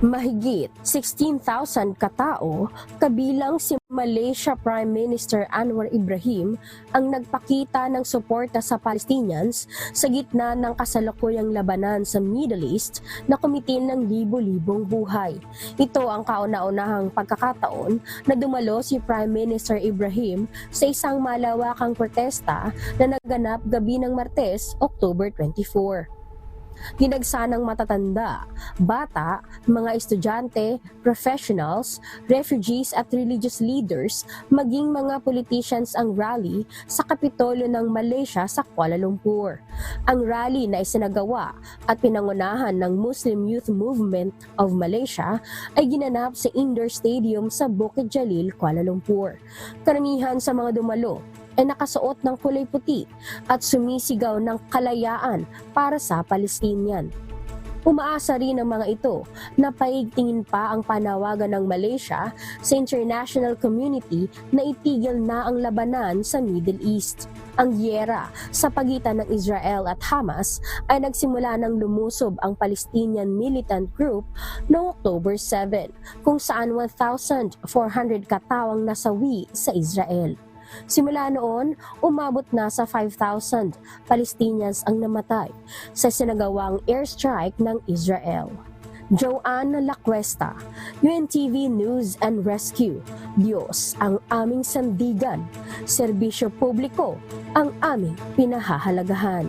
Mahigit 16,000 katao, kabilang si Malaysia Prime Minister Anwar Ibrahim, ang nagpakita ng suporta sa Palestinians sa gitna ng kasalukuyang labanan sa Middle East na kumitil ng libo-libong buhay. Ito ang kauna-unahang pagkakataon na dumalo si Prime Minister Ibrahim sa isang malawakang protesta na naganap gabi ng Martes, October 24. Dinagsa ng matatanda, bata, mga estudyante, professionals, refugees at religious leaders, maging mga politicians ang rally sa Kapitolyo ng Malaysia sa Kuala Lumpur. Ang rally na isinagawa at pinangunahan ng Muslim Youth Movement of Malaysia ay ginanap sa Indoor Stadium sa Bukit Jalil, Kuala Lumpur. Karamihan sa mga dumalo ay nakasuot ng kulay puti at sumisigaw ng kalayaan para sa Palestinian. Umaasa rin ang mga ito na paigtingin pa ang panawagan ng Malaysia sa international community na itigil na ang labanan sa Middle East. Ang giyera sa pagitan ng Israel at Hamas ay nagsimula nang lumusob ang Palestinian militant group noong October 7, kung saan 1,400 katawang nasawi sa Israel. Simula noon, umabot na sa 5,000 Palestinians ang namatay sa sinagawang airstrike ng Israel. Joanne Lacuesta, UNTV News and Rescue. Diyos ang aming sandigan, serbisyo publiko ang aming pinahahalagahan.